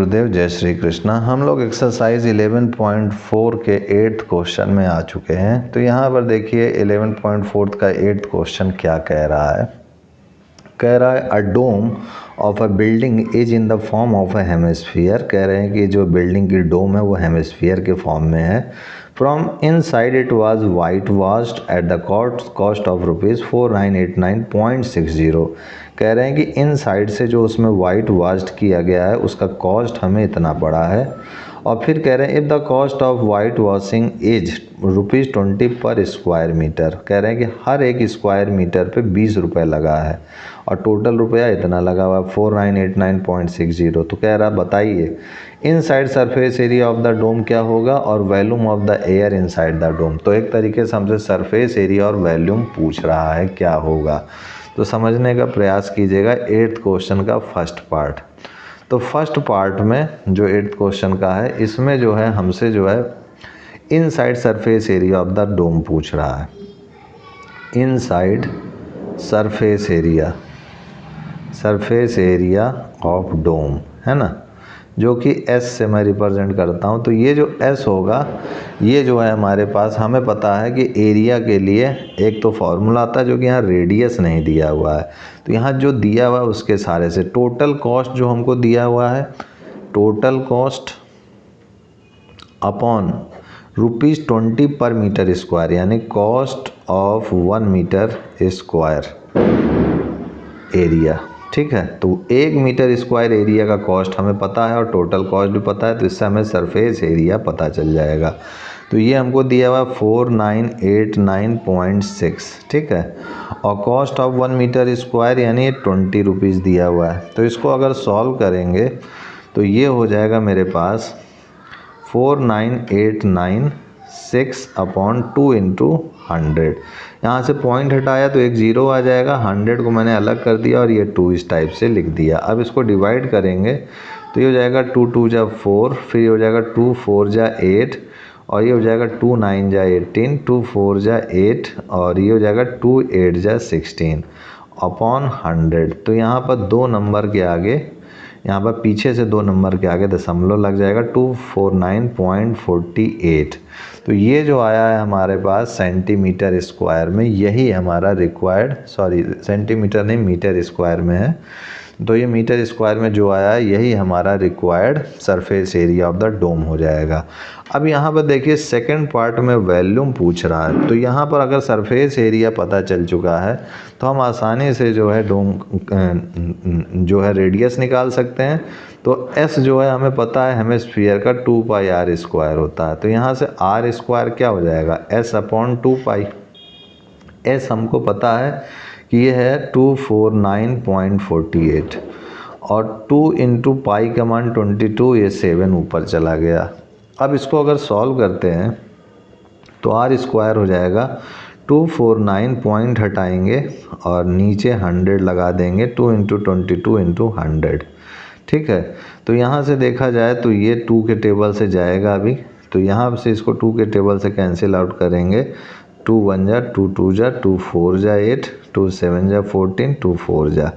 गुरुदेव, जय श्री कृष्णा। हम लोग एक्सरसाइज 11.4 के 8th क्वेश्चन में आ चुके हैं। तो यहाँ पर देखिए 11.4 का 8th क्वेश्चन क्या कह रहा है। कह रहा है a dome of a building is in the form of a hemisphere. कह रहे हैं कि जो बिल्डिंग की डोम है वो हेमिस्फीयर के फॉर्म में है। From in side it was white washed at the cost of ₹4989.60। कह रहे हैं कि इन साइड से जो उसमें वाइट वॉश्ड किया गया है उसका कॉस्ट हमें इतना पड़ा है। और फिर कह रहे हैं if the cost of white washing is ₹20 पर स्क्वायर मीटर। कह रहे हैं कि हर एक स्क्वायर मीटर पे 20 रुपये लगा है और टोटल रुपया इतना लगा हुआ 4989.60। तो कह रहा बताइए inside surface area of the dome क्या होगा और volume of the air inside the dome. तो एक तरीके से हमसे सरफेस एरिया और वॉल्यूम पूछ रहा है क्या होगा। तो समझने का प्रयास कीजिएगा 8th क्वेश्चन का फर्स्ट पार्ट। तो फर्स्ट पार्ट में जो 8th क्वेश्चन का है इसमें जो है हमसे जो है inside surface area of the dome पूछ रहा है। Inside surface area of dome है ना, जो कि S से मैं रिप्रेजेंट करता हूँ। तो ये जो S होगा ये जो है हमारे पास, हमें पता है कि एरिया के लिए एक तो फॉर्मूला आता है जो कि यहाँ रेडियस नहीं दिया हुआ है। तो यहाँ जो दिया हुआ है उसके सारे से टोटल कॉस्ट जो हमको दिया हुआ है, total cost upon ₹20 per metre square, यानी cost of 1 metre square area. ठीक है, तो 1 मीटर स्क्वायर एरिया का कॉस्ट हमें पता है और टोटल कॉस्ट भी पता है, तो इससे हमें सरफेस एरिया पता चल जाएगा। तो ये हमको दिया हुआ 4989.6। ठीक है, और कॉस्ट ऑफ 1 मीटर स्क्वायर यानी 20 रुपीज़ दिया हुआ है। तो इसको अगर सॉल्व करेंगे तो ये हो जाएगा मेरे पास 4989.6 अपॉन 2 इंटू 100। यहाँ से पॉइंट हटाया तो एक ज़ीरो आ जाएगा, 100 को मैंने अलग कर दिया और ये 2 इस टाइप से लिख दिया। अब इसको डिवाइड करेंगे तो ये हो जाएगा 2 2 जा 4, फिर ये हो जाएगा 2 4 जा 8, और ये हो जाएगा 2 9 जा 18, 2 4 जा 8, और ये हो जाएगा 2 8 जा 16 अपॉन 100। तो यहाँ पर 2 नंबर के आगे, यहाँ पर पीछे से 2 नंबर के आगे दशमलव लग जाएगा 249.48। तो ये जो आया है हमारे पास सेंटीमीटर स्क्वायर में, यही हमारा रिक्वायर्ड, सॉरी सेंटीमीटर नहीं मीटर स्क्वायर में है। तो ये मीटर स्क्वायर में जो आया है यही हमारा required surface area of the dome हो जाएगा। अब यहाँ पर देखिए सेकंड पार्ट में वॉल्यूम पूछ रहा है। तो यहाँ पर अगर सरफेस एरिया पता चल चुका है तो हम आसानी से जो है डोम जो है रेडियस निकाल सकते हैं। तो S जो है हमें पता है हेमिस्फीयर का 2πr² होता है। तो यहाँ से r² क्या हो जाएगा, S अपॉन 2π। S हमको पता है कि ये है 249.48 और 2 इंटू पाई का मान 22, ये 7 ऊपर चला गया। अब इसको अगर सॉल्व करते हैं तो r² हो जाएगा 249 पॉइंट हटाएंगे और नीचे 100 लगा देंगे, 2 इंटू 22 इंटू 100। ठीक है, तो यहाँ से देखा जाए तो ये 2 के टेबल से जाएगा अभी, तो यहाँ से इसको 2 के टेबल से कैंसिल आउट करेंगे। 2 1 जा 2 2 जा 2 4 जा 8, 2 7 जा 14, 2 4 जा।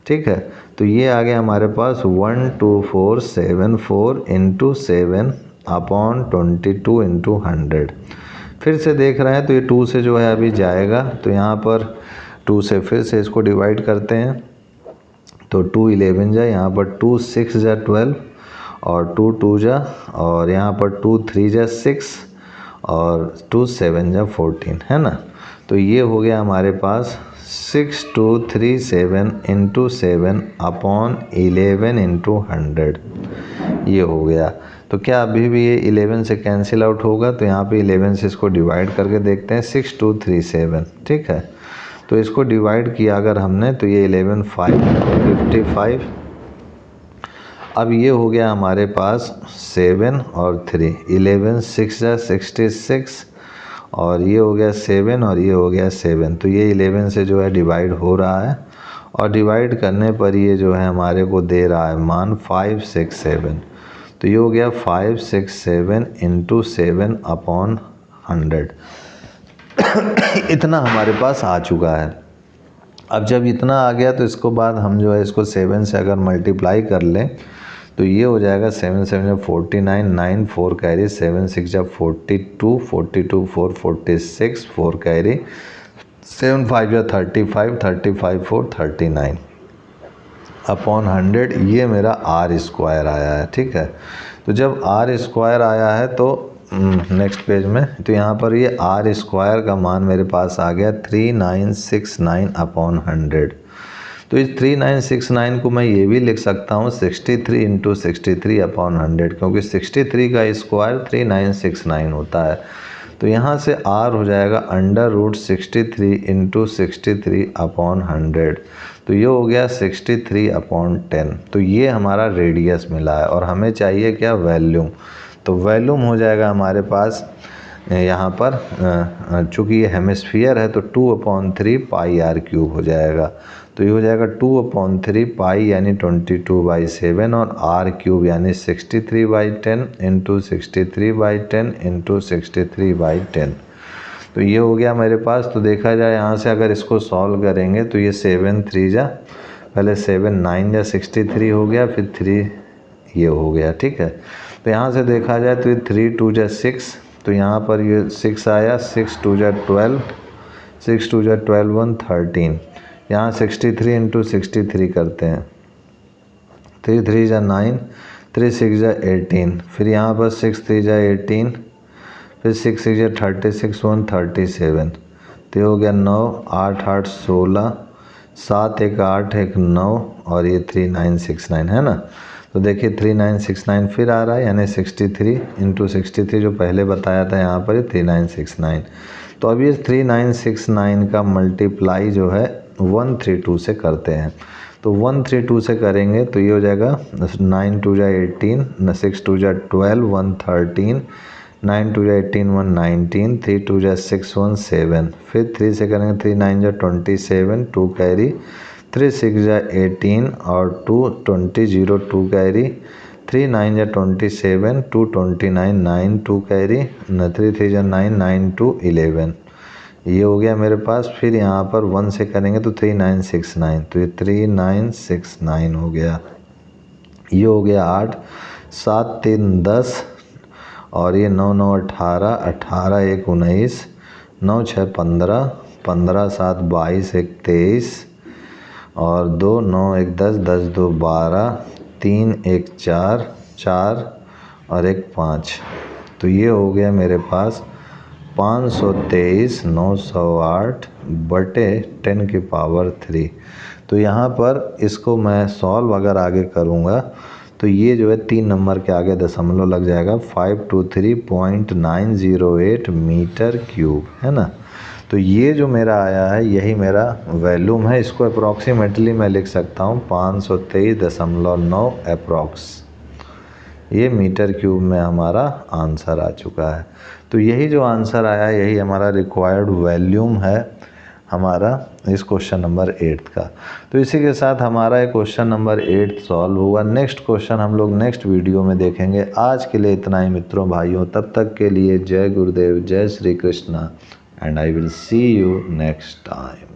ठीक है, तो ये आ गया हमारे पास 12474 इंटू 7 अपॉन 22 इंटू 100। फिर से देख रहे हैं तो ये 2 से जो है अभी जाएगा, तो यहाँ पर 2 से फिर से इसको डिवाइड करते हैं। तो 2 11 जा, यहाँ पर 2 6 जा 12, और 2 2 जा, और यहाँ पर 2 3 जा 6, और 2 7 जा 14 है ना। तो ये हो गया हमारे पास 6237 इंटू 7 अपॉन 11 इंटू 100, ये हो गया। तो क्या अभी भी ये 11 से कैंसिल आउट होगा, तो यहाँ पे 11 से इसको डिवाइड करके देखते हैं 6237। ठीक है, तो इसको डिवाइड किया अगर हमने तो ये 11 5 55। अब ये हो गया हमारे पास 7 और 3, 11 6 जा 66, और ये हो गया 7 और ये हो गया 7। तो ये 11 से जो है डिवाइड हो रहा है, और डिवाइड करने पर ये जो है हमारे को दे रहा है मान 567। तो ये हो गया 567 इंटू 7 अपॉन 100। इतना हमारे पास आ चुका है। अब जब इतना आ गया तो इसको बाद हम जो है इसको 7 से अगर मल्टीप्लाई कर लें तो ये हो जाएगा 7 7 जा 49, 9 4 कैरी, 7 6 जा 42, 42 4 46, 4 कैरी, 7 5 जा 35, 35 4 39 अपॉन 100। ये मेरा आर स्क्वायर आया है, ठीक है। तो जब आर स्क्वायर आया है तो नेक्स्ट पेज में, तो यहाँ पर ये आर स्क्वायर का मान मेरे पास आ गया 3969 अपॉन 100। तो इस 3969 को मैं ये भी लिख सकता हूँ 63 इंटू 63 अपॉन 100, क्योंकि 63 का स्क्वायर 3969 होता है। तो यहाँ से आर हो जाएगा √63 इंटू 63 अपॉन 100। तो ये हो गया 63 अपॉन 10। तो ये हमारा रेडियस मिला है और हमें चाहिए क्या, वॉल्यूम। तो वॉल्यूम हो जाएगा हमारे पास यहाँ पर, चूँकि ये हेमिस्फीयर है तो 2/3 पाई आर क्यूब हो जाएगा। तो ये हो जाएगा 2/3 पाई यानी 22/7 और आर क्यूब यानी 63/10 इंटू 63/10 इंटू 63/10। तो ये हो गया मेरे पास। तो देखा जाए यहाँ से अगर इसको सॉल्व करेंगे तो ये 7 3 जा, पहले 7 9 जा 63 हो गया, फिर 3 ये हो गया, ठीक है। तो यहाँ से देखा जाए तो ये 3 2 जा 6, तो यहाँ पर ये 6 आया, 6 2 जा 12, 6 2 जा 12 1 13। यहाँ 63 इंटू 63 करते हैं, 3 3 जा 9, 3 6 जा 18, फिर यहाँ पर 6 3 जा 18, फिर 6 6 जा 36 1 37। तो ये हो गया 9 8 8 16, 7 1 8 1 9 और ये 3969 है ना। तो देखिए 3969 फिर आ रहा है, यानी 63 इंटू 63 जो पहले बताया था यहाँ पर 3969। तो अब ये 3969 का मल्टीप्लाई जो है 132 से करते हैं। तो 132 से करेंगे तो ये हो जाएगा 9 2 जा 18, 6 2 जा 12 1 13, 9 2 जा 18 1 19, 3 2 जा 6 1 7, फिर 3 से करेंगे 3 9 जा 27 2 कैरी, 3 6 जा 18 और 2 20 0 2 कैरी, 3 9 जा 27 2 29 9 2 कैरी, 3 3 जा 9 9 2 11। ये हो गया मेरे पास। फिर यहाँ पर 1 से करेंगे तो 3969, तो ये 3969 हो गया। ये हो गया 8 7 3 10 और ये 9 9 18, 18 1 19, 9 6 15, 15 7 22 1 23 और 2 9 1 10, 10 2 12, 3 1 4, 4 और 1 5। तो ये हो गया मेरे पास 523 908 बटे 10 की पावर 3। तो यहाँ पर इसको मैं सॉल्व अगर आगे करूँगा तो ये जो है 3 नंबर के आगे दशमलव लग जाएगा, 523.908 मीटर क्यूब, है ना। तो ये जो मेरा आया है यही मेरा वॉल्यूम है। इसको अप्रॉक्सीमेटली मैं लिख सकता हूँ 523.9 अप्रॉक्स। ये मीटर क्यूब में हमारा आंसर आ चुका है। तो यही जो आंसर आया है यही हमारा रिक्वायर्ड वॉल्यूम है हमारा इस क्वेश्चन नंबर 8 का। तो इसी के साथ हमारा ये क्वेश्चन नंबर 8 सॉल्व हुआ। नेक्स्ट क्वेश्चन हम लोग नेक्स्ट वीडियो में देखेंगे। आज के लिए इतना ही मित्रों भाइयों, तब तक के लिए जय गुरुदेव, जय Shri Krishna, and I will see you next time.